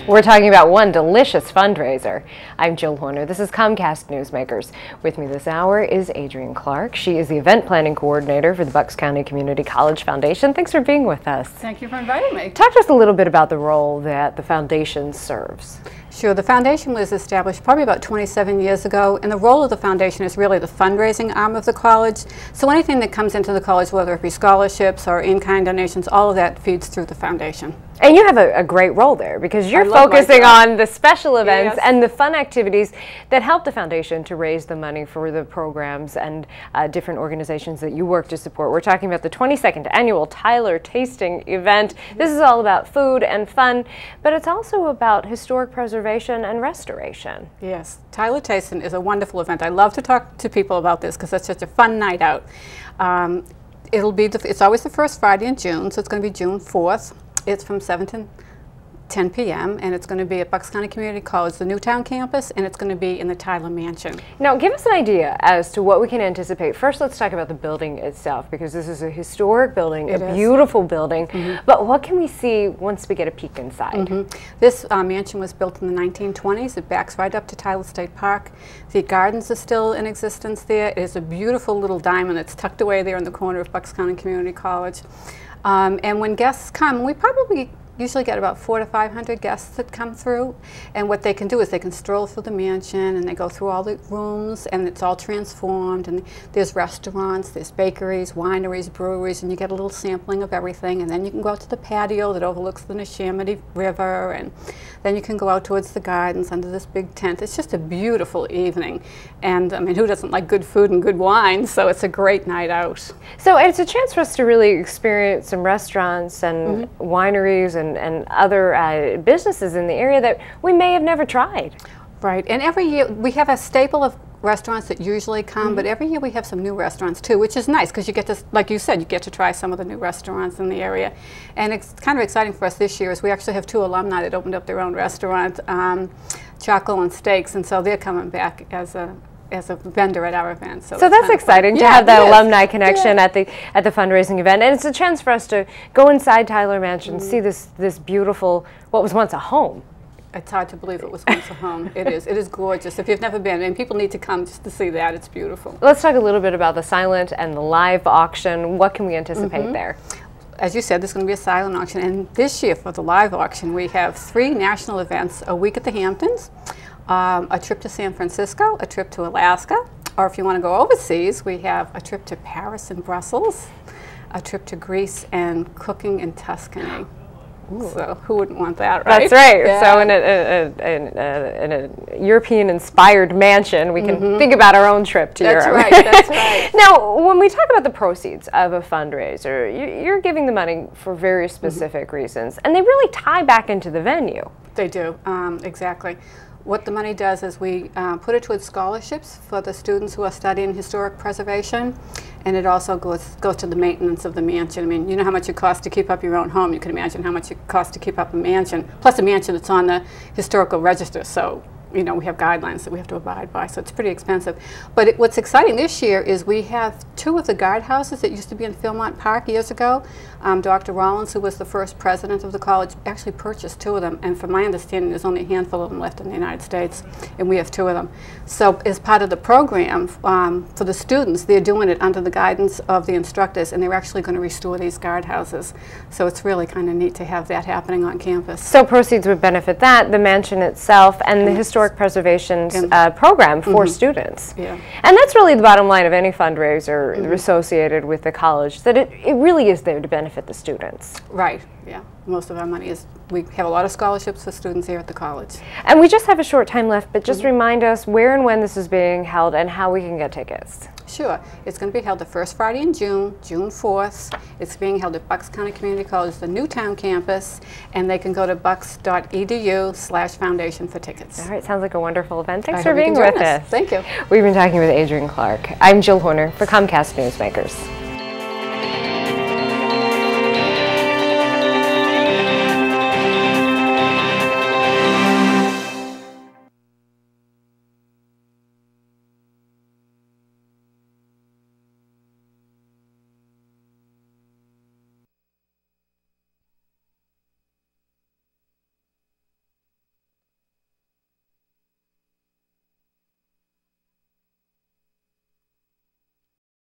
We're talking about one delicious fundraiser. I'm Jill Horner. This is Comcast Newsmakers. With me this hour is Adrienne Clark. She is the event planning coordinator for the Bucks County Community College Foundation. Thanks for being with us. Thank you for inviting me. Talk to us a little bit about the role that the foundation serves. Sure. The foundation was established probably about 27 years ago, and the role of the foundation is really the fundraising arm of the college. So anything that comes into the college, whether it be scholarships or in-kind donations, all of that feeds through the foundation. And you have a great role there because you're focusing on the special events and the fun activities that help the foundation to raise the money for the programs and different organizations that you work to support. We're talking about the 22nd annual Tyler Tasting event. This is all about food and fun, but it's also about historic preservation and restoration. Yes, Tyler Tasting is a wonderful event. I love to talk to people about this because it's such a fun night out. It's always the first Friday in June, so it's going to be June 4th. It's from 7 to 10 p.m. and it's going to be at Bucks County Community College, the Newtown campus, and it's going to be in the Tyler Mansion. Now, give us an idea as to what we can anticipate. First, let's talk about the building itself, because this is a historic building, a beautiful building. But what can we see once we get a peek inside? This mansion was built in the 1920s. It backs right up to Tyler State Park. The gardens are still in existence there. It is a beautiful little diamond that's tucked away there in the corner of Bucks County Community College. And when guests come, we probably usually get about 400 to 500 guests that come through, and what they can do is they can stroll through the mansion and they go through all the rooms, and it's all transformed, and there's restaurants, there's bakeries, wineries, breweries, and you get a little sampling of everything, and then you can go out to the patio that overlooks the Neshaminy River, and then you can go out towards the gardens under this big tent. It's just a beautiful evening, and I mean, who doesn't like good food and good wine? So it's a great night out. So it's a chance for us to really experience some restaurants and wineries and other businesses in the area that we may have never tried. Right, and every year we have a staple of restaurants that usually come, but every year we have some new restaurants too, which is nice because you get to, like you said, you get to try some of the new restaurants in the area. And it's kind of exciting for us this year is we actually have 2 alumni that opened up their own restaurant, Chocolate and Steaks, and so they're coming back as a vendor at our event. So that's exciting to have that alumni connection at the fundraising event, and it's a chance for us to go inside Tyler Mansion, see this beautiful, what was once a home. It's hard to believe it was once a home. It is gorgeous. If you've never been, and people need to come just to see that, it's beautiful. Let's talk a little bit about the silent and the live auction. What can we anticipate there? As you said, there's going to be a silent auction, and this year for the live auction we have 3 national events: a week at the Hamptons, a trip to San Francisco, a trip to Alaska, or if you want to go overseas, we have a trip to Paris and Brussels, a trip to Greece, and cooking in Tuscany. Ooh. So who wouldn't want that, right? That's right. Yeah. So in a European-inspired mansion, we can think about our own trip to Europe. That's right. That's right. Now, when we talk about the proceeds of a fundraiser, you're giving the money for very specific reasons, and they really tie back into the venue. They do, exactly. What the money does is we put it towards scholarships for the students who are studying historic preservation, and it also goes to the maintenance of the mansion. I mean, you know how much it costs to keep up your own home. You can imagine how much it costs to keep up a mansion, plus a mansion that's on the historical register. So, you know, we have guidelines that we have to abide by, so it's pretty expensive. But what's exciting this year is we have 2 of the guardhouses that used to be in Philmont Park years ago. Dr. Rollins, who was the first president of the college, actually purchased 2 of them, and from my understanding there's only a handful of them left in the United States, and we have 2 of them. So as part of the program for the students, they're doing it under the guidance of the instructors, and they're actually going to restore these guardhouses. So it's really kind of neat to have that happening on campus. So proceeds would benefit that, the mansion itself, and the historic preservation program for students. Yeah. And that's really the bottom line of any fundraiser associated with the college, that it really is there to benefit the students. Right, yeah. Most of our money is, we have a lot of scholarships for students here at the college. And we just have a short time left, but just remind us where and when this is being held and how we can get tickets. Sure. It's going to be held the first Friday in June, June 4th. It's being held at Bucks County Community College, the Newtown campus, and they can go to bucks.edu/foundation for tickets. All right, sounds like a wonderful event. Thanks for being with us. Thank you. We've been talking with Adrienne Clark. I'm Jill Horner for Comcast Newsmakers.